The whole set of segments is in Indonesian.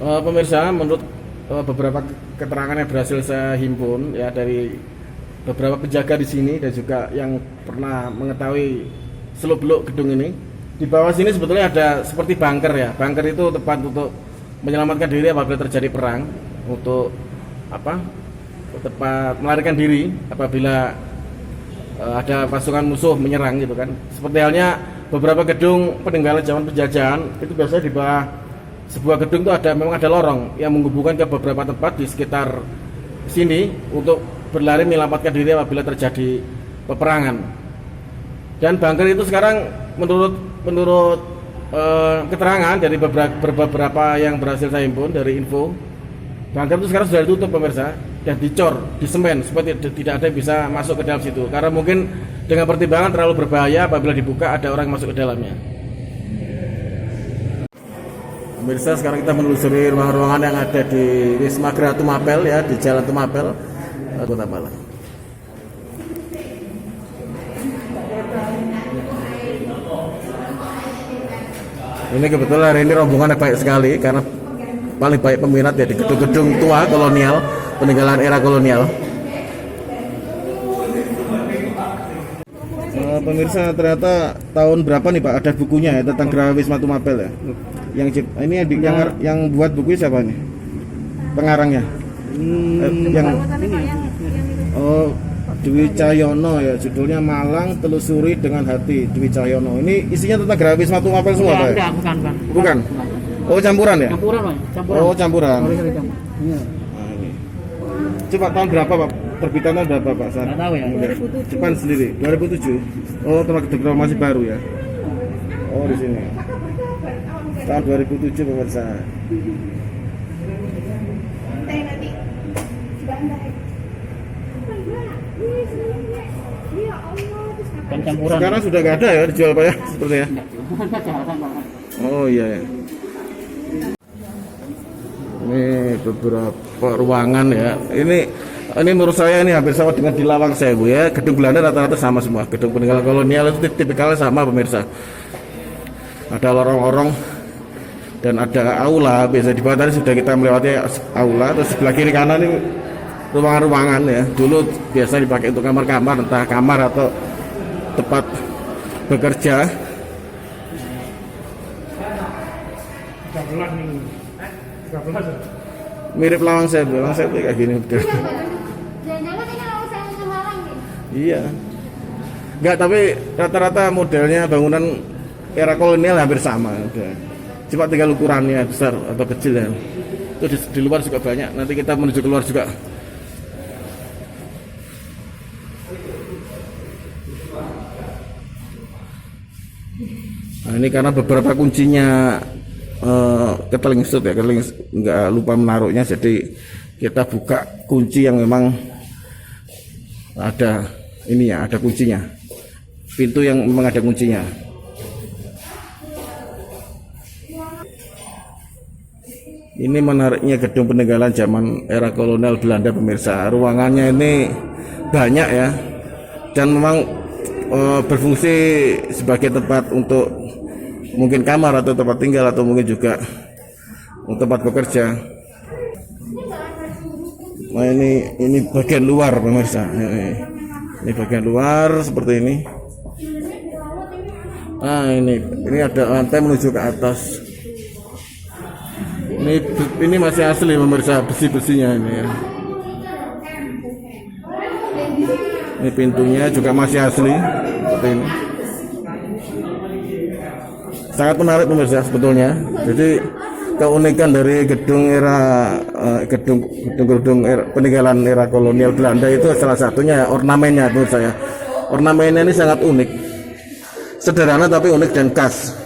Pemirsa, menurut beberapa keterangan yang berhasil saya himpun ya dari beberapa penjaga di sini dan juga yang pernah mengetahui seluk-beluk gedung ini, di bawah sini sebetulnya ada seperti bunker ya. Bunker itu tempat untuk menyelamatkan diri apabila terjadi perang, untuk apa? Tempat melarikan diri apabila ada pasukan musuh menyerang gitu kan. Seperti halnya beberapa gedung peninggalan zaman penjajahan itu biasanya di bawah sebuah gedung itu memang ada lorong yang menghubungkan ke beberapa tempat di sekitar sini untuk berlari menyelamatkan diri apabila terjadi peperangan. Dan bunker itu sekarang menurut keterangan dari beberapa yang berhasil saya himpun dari info, bunker itu sekarang sudah ditutup pemirsa dan dicor, disemen supaya tidak ada yang bisa masuk ke dalam situ karena mungkin dengan pertimbangan terlalu berbahaya apabila dibuka ada orang yang masuk ke dalamnya. Pemirsa, sekarang kita menelusuri ruangan-ruangan yang ada di Wisma Geraha Tumapel ya, di Jalan Tumapel, Kota Malang. Ini kebetulan hari ini rombongannya baik sekali karena paling baik peminat ya di gedung-gedung tua kolonial, peninggalan era kolonial. Pemirsa, ternyata tahun berapa nih Pak ada bukunya ya tentang Geraha Wisma Tumapel ya? Yang buat buku siapa nih? Pengarangnya? Dwi Cahyono ya, judulnya Malang Telusuri dengan Hati, Dwi Cahyono. Ini isinya tentang Geraha Wisma Tumapel semua Pak? Enggak, bukan. Oh, campuran ya? Campuran, Pak. Oh, campuran. Iya. Nah, ini. Coba tahun berapa Pak? Terbitan tahun berapa Pak? Enggak tahu ya. 2007. Cepat sendiri. 2007. Oh, termasuk masih baru ya. Oh, di sini. Tahun 2007 pemirsa. Campuran. Sekarang sudah nggak ada ya dijual Pak ya, sepertinya. Oh iya ya. Ini beberapa ruangan ya. Ini menurut saya ini hampir sama dengan di Lawang Sewu ya. Gedung Belanda rata-rata sama semua. Gedung peninggalan kolonial itu tipikalnya sama pemirsa. Ada lorong-lorong dan ada aula. Biasa di bawah tadi sudah kita melewati aula. Terus sebelah kiri kanan ini ruangan-ruangan ya. Dulu biasa dipakai untuk kamar-kamar, entah kamar atau tempat bekerja. Mirip Lawang Sewu kayak gini betul. Jangan-jangan ini Lawang Sewu Semarang nih. Iya. Enggak, tapi rata-rata modelnya bangunan era kolonial hampir sama. Cuma tinggal ukurannya besar atau kecil ya. Itu di luar juga banyak. Nanti kita menuju keluar juga. Nah, ini karena beberapa kuncinya ketelingsut ya, nggak lupa menaruhnya, jadi kita buka kunci yang memang ada ini ya, ada kuncinya, pintu yang memang ada kuncinya. Ini menariknya gedung peninggalan zaman era kolonial Belanda pemirsa. Ruangannya ini banyak ya, dan memang berfungsi sebagai tempat untuk mungkin kamar atau tempat tinggal atau mungkin juga untuk tempat bekerja. Nah ini bagian luar pemirsa. Ini bagian luar seperti ini. Nah ini ada lantai menuju ke atas. Ini masih asli pemirsa, besi-besinya ini ya. Ini pintunya juga masih asli seperti ini. Sangat menarik pemirsa sebetulnya. Jadi keunikan dari gedung peninggalan era kolonial Belanda itu salah satunya ornamennya menurut saya. Ornamennya ini sangat unik. Sederhana tapi unik dan khas.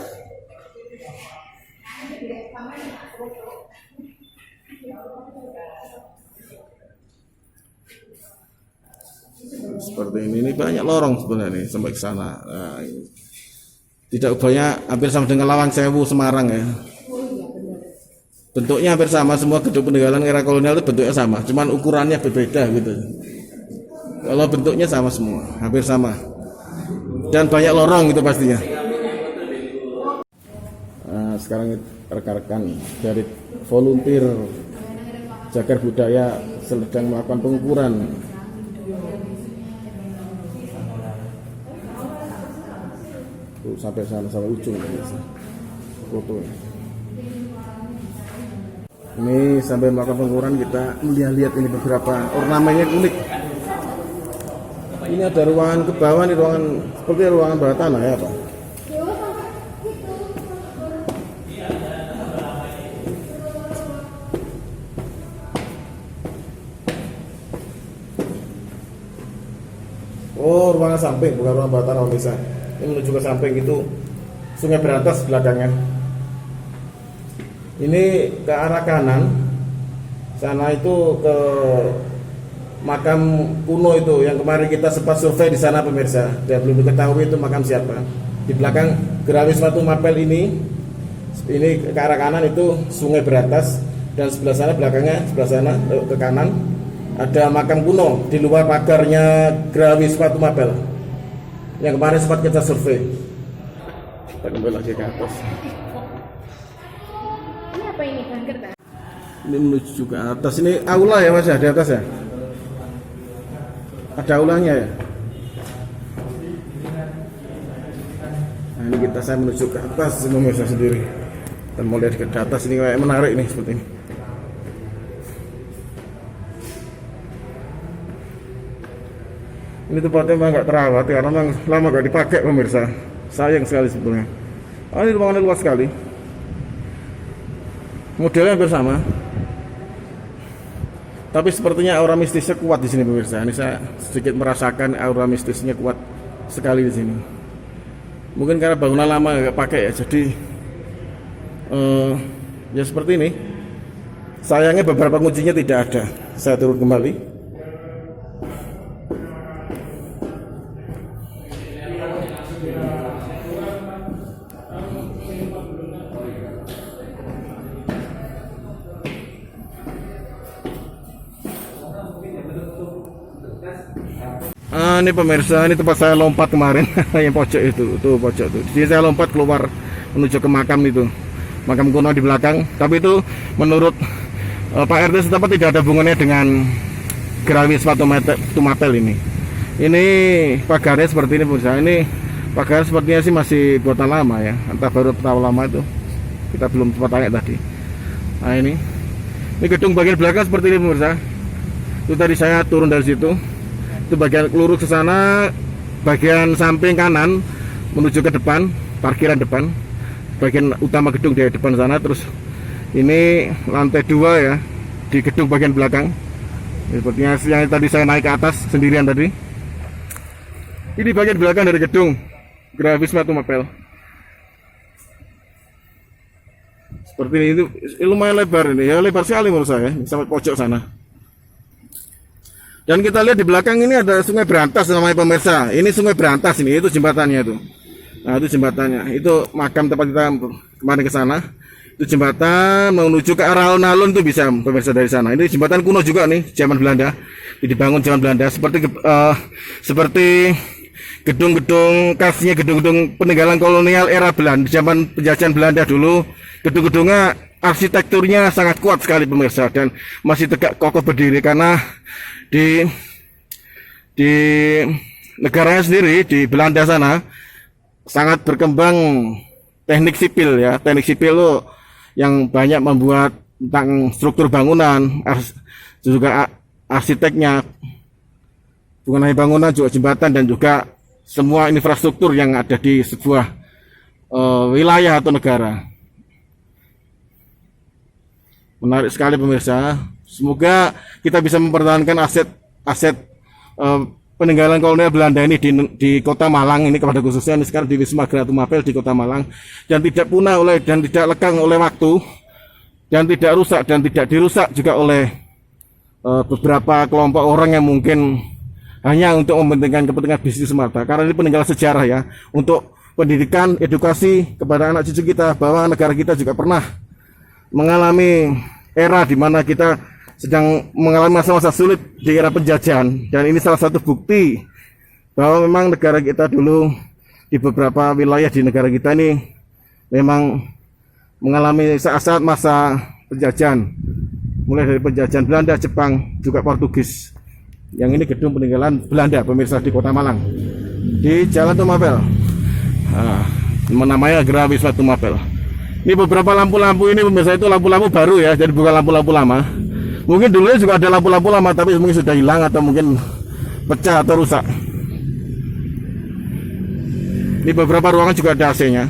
Seperti ini banyak lorong sebenarnya sampai ke sana. Nah, ini. Tidak banyak, hampir sama dengan Lawang Sewu Semarang ya. Bentuknya hampir sama, semua gedung peninggalan era kolonial itu bentuknya sama, cuman ukurannya berbeda gitu. Kalau bentuknya sama semua, hampir sama. Dan banyak lorong gitu pastinya. Nah, sekarang rekan-rekan dari volunteer Jagar Budaya sedang melakukan pengukuran. Tuh, sampai sana sampai ujung foto. Ini sampai melakukan pengukuran kita melihat ini beberapa ornamennya unik. Ini ada ruangan ke bawah nih, ruangan seperti ruangan bawah tanah ya Pak. Oh, ruangan samping, bukan ruangan bawah tanah bisa. Ini menuju ke samping itu Sungai Berantas belakangnya. Ini ke arah kanan, sana itu ke makam kuno itu yang kemarin kita sempat survei di sana pemirsa, dan belum diketahui itu makam siapa. Di belakang Geraha Wisma Tumapel ini ke arah kanan itu Sungai Berantas, dan sebelah sana belakangnya sebelah sana ke kanan ada makam kuno di luar pagarnya Geraha Wisma Tumapel yang kemarin sempat kita survei. Kita kembali lagi ke atas. Ini apa ini, bunker kan? Ini menuju ke atas. Ini aula ya Mas ya, di atas ya? Ada aulanya ya? Nah ini saya menuju ke atas pemirsa sendiri. Kita mau lihat ke atas, ini kayak menarik nih seperti ini. Ini tempatnya memang nggak terawat karena memang lama nggak dipakai pemirsa. Sayang sekali sebetulnya. Ini ruangannya luas sekali. Modelnya hampir sama. Tapi sepertinya aura mistisnya kuat di sini pemirsa. Ini saya sedikit merasakan aura mistisnya kuat sekali di sini. Mungkin karena bangunan lama nggak pakai ya, jadi ya seperti ini. Sayangnya beberapa kuncinya tidak ada. Saya turun kembali. Ini pemirsa, ini tempat saya lompat kemarin yang pojok itu, tuh pojok tuh. Jadi saya lompat keluar menuju ke makam itu, makam kuno di belakang. Tapi itu menurut Pak RT setempat tidak ada hubungannya dengan Geraha Wisma Tumapel ini. Ini pagarnya seperti ini pemirsa. Ini pagar sepertinya sih masih buatan lama ya, entah baru tahun lama itu. Kita belum sempat tanya tadi. Nah ini gedung bagian belakang seperti ini pemirsa. Itu tadi saya turun dari situ. Itu bagian lurus ke sana, bagian samping kanan menuju ke depan, parkiran depan, bagian utama gedung di depan sana. Terus ini lantai 2 ya, di gedung bagian belakang. Sepertinya yang tadi saya naik ke atas sendirian tadi. Ini bagian belakang dari gedung Geraha Wisma Tumapel. Seperti ini, itu lumayan lebar ini ya, lebar sekali menurut saya, sampai pojok sana. Dan kita lihat di belakang ini ada Sungai Berantas namanya pemirsa. Ini Sungai Berantas ini, itu jembatannya itu. Nah itu jembatannya, itu makam tempat kita kemarin ke sana. Itu jembatan menuju ke arah alun-alun itu bisa pemirsa dari sana. Ini jembatan kuno juga nih, zaman Belanda. Dibangun zaman Belanda seperti gedung-gedung khasnya, gedung-gedung peninggalan kolonial era Belanda, zaman penjajahan Belanda dulu. Gedung-gedungnya arsitekturnya sangat kuat sekali pemirsa, dan masih tegak kokoh berdiri karena di negaranya sendiri, di Belanda sana sangat berkembang teknik sipil ya. Teknik sipil lo yang banyak membuat tentang struktur bangunan, juga arsiteknya, bukan hanya bangunan, juga jembatan dan juga semua infrastruktur yang ada di sebuah wilayah atau negara. Menarik sekali pemirsa. Semoga kita bisa mempertahankan aset peninggalan kolonial Belanda ini di Kota Malang ini, kepada khususnya ini sekarang di Wisma Geraha Tumapel di Kota Malang, dan tidak punah dan tidak lekang oleh waktu, dan tidak rusak dan tidak dirusak juga oleh beberapa kelompok orang yang mungkin hanya untuk mementingkan kepentingan bisnis semata. Karena ini peninggalan sejarah ya, untuk pendidikan, edukasi kepada anak cucu kita, bahwa negara kita juga pernah mengalami era di mana kita sedang mengalami masa-masa sulit di era penjajahan, dan ini salah satu bukti bahwa memang negara kita dulu, di beberapa wilayah di negara kita ini memang mengalami saat-saat masa penjajahan, mulai dari penjajahan Belanda, Jepang, juga Portugis. Yang ini gedung peninggalan Belanda pemirsa di Kota Malang, di Jalan Tumapel. Namanya Geraha Wisma Tumapel. Ini beberapa lampu-lampu ini pemirsa itu lampu-lampu baru ya, jadi bukan lampu-lampu lama. Mungkin dulunya juga ada lampu-lampu lama, tapi mungkin sudah hilang atau mungkin pecah atau rusak. Ini beberapa ruangan juga ada AC-nya.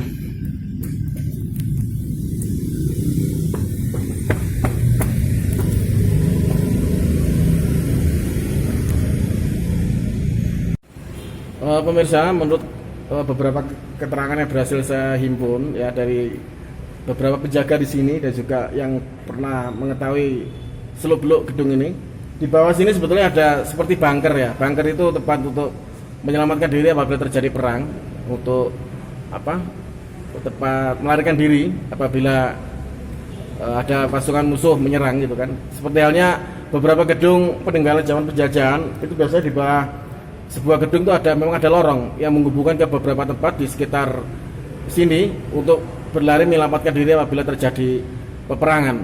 Pemirsa, menurut beberapa keterangan yang berhasil saya himpun ya dari beberapa penjaga di sini dan juga yang pernah mengetahui seluk-beluk gedung ini, di bawah sini sebetulnya ada seperti bunker ya. Bunker itu tempat untuk menyelamatkan diri apabila terjadi perang, untuk tempat melarikan diri apabila ada pasukan musuh menyerang gitu kan. Seperti halnya beberapa gedung peninggalan zaman penjajahan itu biasanya di bawah sebuah gedung itu memang ada lorong yang menghubungkan ke beberapa tempat di sekitar sini untuk berlari menyelamatkan diri apabila terjadi peperangan.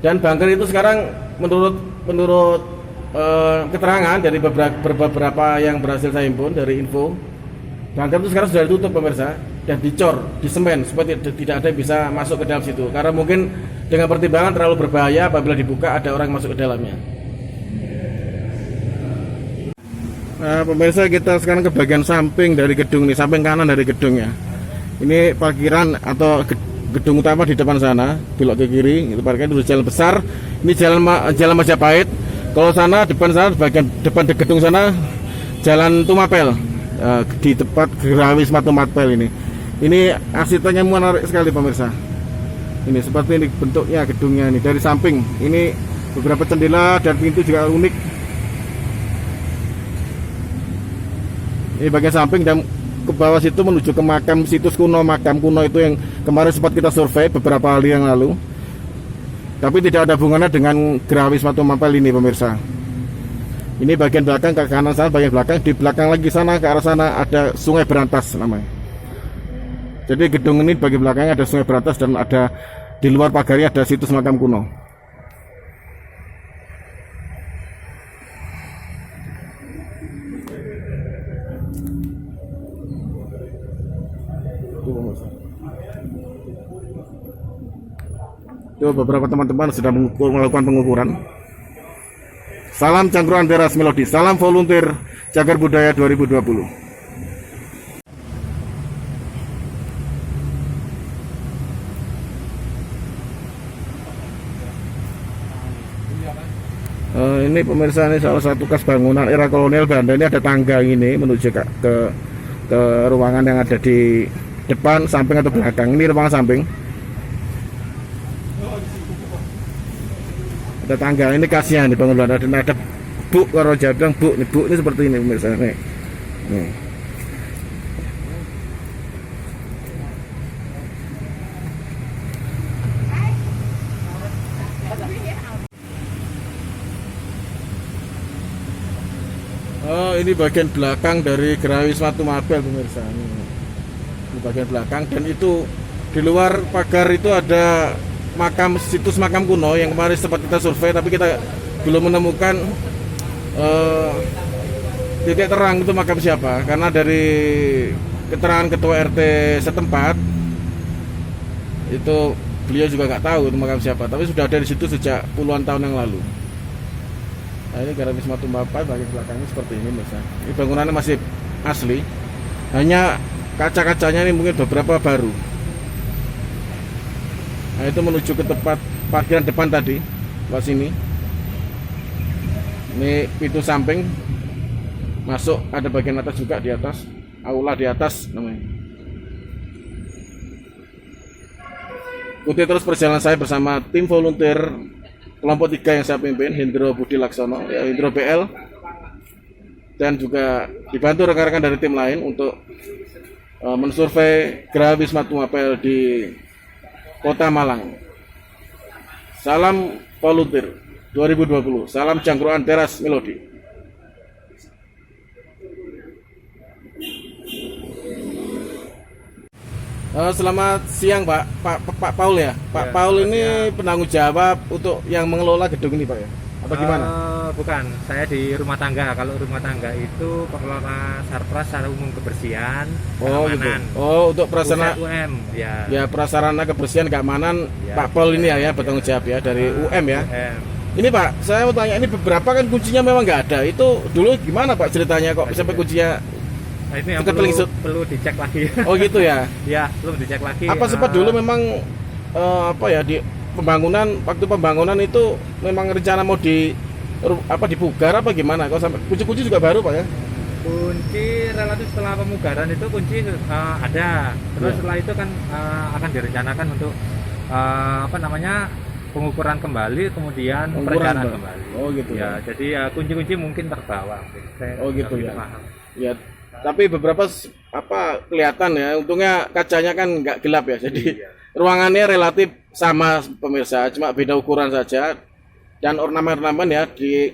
Dan bunker itu sekarang menurut keterangan dari beberapa yang berhasil saya himpun dari info, bunker itu sekarang sudah ditutup pemirsa dan dicor, disemen supaya tidak ada yang bisa masuk ke dalam situ, karena mungkin dengan pertimbangan terlalu berbahaya apabila dibuka ada orang masuk ke dalamnya. Nah, pemirsa, kita sekarang ke bagian samping dari gedung ini, samping kanan dari gedungnya. Ini parkiran atau gedung utama di depan sana, belok ke kiri, itu parkiran itu jalan besar. Ini jalan Majapahit. Kalau sana depan sana, bagian depan gedung sana Jalan Tumapel, di tempat Geraha Wisma Tumapel ini. Ini arsiteknya menarik sekali pemirsa. Ini seperti ini bentuknya gedungnya ini dari samping. Ini beberapa jendela dan pintu juga unik. Ini bagian samping dan ke bawah situ menuju ke makam situs kuno, makam kuno itu yang kemarin sempat kita survei beberapa hari yang lalu. Tapi tidak ada hubungannya dengan Geraha Wisma Tumapel ini pemirsa. Ini bagian belakang, ke kanan sana bagian belakang, di belakang lagi sana ke arah sana ada Sungai Berantas namanya. Jadi gedung ini bagian belakangnya ada Sungai Berantas dan ada di luar pagarnya ada situs makam kuno. Itu beberapa teman-teman sudah melakukan pengukuran. Salam Cangkruan Teras Melodi, salam volunteer Cagar Budaya 2020. Ini pemirsa, ini salah satu bekas bangunan era kolonial Belanda. Ini ada tangga ini menuju ke ruangan yang ada di depan, samping atau belakang. Ini ruangan samping. Ada tangga, ini khasnya di bangun Belanda. Dan ada buk, kalau Jawa bilang buk, ini seperti ini pemirsa. Nih. Oh, ini bagian belakang dari Geraha Wisma Tumapel pemirsa. Ini bagian belakang, dan itu di luar pagar itu ada situs makam kuno yang kemarin sempat kita survei, tapi kita belum menemukan titik terang itu makam siapa, karena dari keterangan ketua RT setempat itu beliau juga nggak tahu itu makam siapa, tapi sudah ada di situ sejak puluhan tahun yang lalu. Nah, ini Geraha Wisma Tumapel bagian belakangnya seperti ini misalnya. Ini bangunannya masih asli, hanya kaca-kacanya ini mungkin beberapa baru. Nah, itu menuju ke tempat parkiran depan tadi, lewat sini. Ini pintu samping masuk, ada bagian atas juga, di atas aula di atas namanya. Ikuti terus perjalanan saya bersama tim volunteer kelompok 3 yang saya pimpin, Hendro Budi Laksono, ya, Hendro BL, dan juga dibantu rekan-rekan dari tim lain untuk mensurvei Geraha Wisma Tumapel di Kota Malang. Salam volunteer 2020, salam Cangkruan Teras Melodi. Selamat siang Pak Paul ya. Pak Ya, Paul selamat ini siang. penanggung jawab untuk yang mengelola gedung ini Pak ya? Apa gimana? Bukan, saya di rumah tangga. Kalau rumah tangga itu pengelola sarpras secara umum kebersihan, Oh gitu. keamanan. Oh untuk prasarana UM, ya. ya prasarana kebersihan keamanan Ya, Pak Paul ini ya, ya bertanggung jawab ya dari UM ya. UM. Ini Pak, saya mau tanya ini beberapa kan kuncinya memang nggak ada. Itu dulu gimana Pak ceritanya kok sampai kuncinya? Nah, ini yang Dekat perlu, Lingsut. perlu dicek lagi. Oh gitu ya. Ya, belum dicek lagi. Apa sempat dulu memang apa ya di waktu pembangunan itu memang rencana mau dipugar apa gimana? Kok sampai kunci-kunci juga baru Pak ya? kunci relatif setelah pemugaran itu kunci ada. Terus Ya. setelah itu kan akan direncanakan untuk apa namanya pengukuran kembali, kemudian Pengukuran, perencanaan Pak. kembali. Oh gitu Ya, jadi kunci-kunci mungkin terbawa. Mungkin. Saya Oh gitu nggak ya. begitu paham. Ya, tapi beberapa kelihatan ya. Untungnya kacanya kan nggak gelap ya. Jadi Iya. ruangannya relatif sama pemirsa, cuma beda ukuran saja. Dan ornamen-ornamen ya di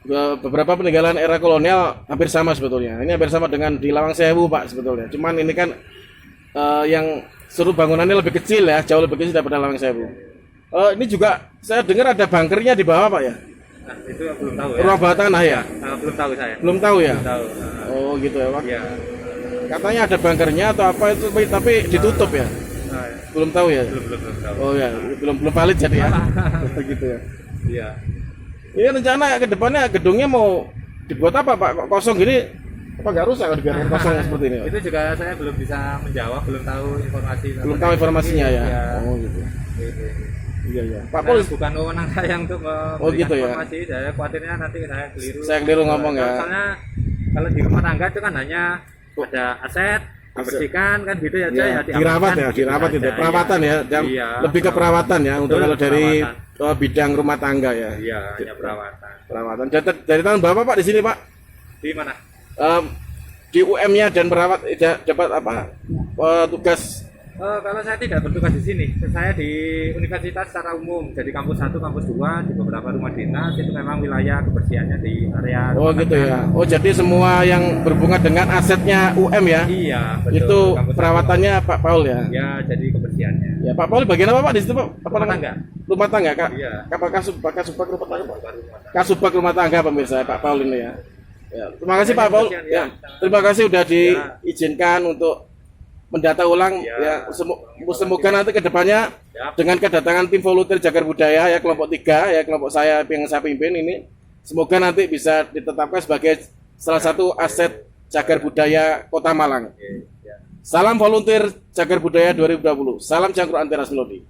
beberapa peninggalan era kolonial hampir sama sebetulnya. Ini hampir sama dengan di Lawang Sewu Pak sebetulnya. Cuman ini kan yang seluruh bangunannya lebih kecil ya, jauh lebih kecil daripada Lawang Sewu. Ini juga saya dengar ada bunkernya di bawah Pak ya. Nah, itu belum tahu ya. Ruang bawah tanah ya. Belum tahu saya. Belum tahu ya. Belum tahu. Oh gitu ya Pak. Ya. Katanya ada bunkernya atau apa itu tapi ditutup ya. Nah, Belum tahu ya. belum tahu. Oh ya, belum valid jadi ya. Begitu ya. Iya. Ini rencana ke depannya gedungnya mau dibuat apa Pak? Kok kosong gini apa nggak rusak kalau dibiarkan kosong seperti ini Pak? Itu juga saya belum bisa menjawab, belum tahu informasi. Belum tahu informasinya ya. Iya. Oh gitu. Gitu. Iya iya. Pak Karena Pol, bukan wewenang saya untuk Oh, memberikan gitu ya. informasi. Saya khawatirnya nanti saya keliru. Saya keliru ngomong ya. Soalnya kalau di rumah tangga itu kan hanya ada aset, dibersihkan kan gitu ya, ya, diamankan dirawat ya, gitu dirawat itu. saja. Perawatan ya, dan Iya. lebih ke perawatan ya untuk Betul, kalau dari perawatan. bidang rumah tangga ya. Iya, hanya perawatan. Perawatan. Dari tahun berapa Pak di sini Pak? Di mana? Di UM-nya dan perawat dapat apa? Tugas Kalau saya tidak bertugas di sini, saya di universitas secara umum, jadi kampus 1, kampus 2, di beberapa rumah dinas, itu memang wilayah kebersihannya di area. Oh rumah gitu tangga. ya. Oh jadi semua yang berhubungan dengan asetnya UM ya. Iya, betul. Itu Kampus perawatannya Pak Paul ya. 1. Ya, jadi kebersihannya. Ya Pak Paul bagian apa Pak di situ Pak? Apa Rumah namanya? tangga. Rumah tangga Kak. Iya. Apa Kasubag rumah tangga Pak? Baru rumah tangga. Kasubag rumah tangga pemirsa Pak Paul ini ya. Ya, terima kasih Pak Paul. Ya. Ya, terima kasih sudah diizinkan untuk mendata ulang Ya. ya. Semoga nanti ke depannya Ya. dengan kedatangan tim volunteer Jagar Budaya ya kelompok 3 ya kelompok saya yang saya pimpin ini semoga nanti bisa ditetapkan sebagai salah satu aset Jagar Budaya Kota Malang. Oke, ya. Salam volunteer Jagar Budaya 2020. Salam Jangkrik Anti Ras Melodi.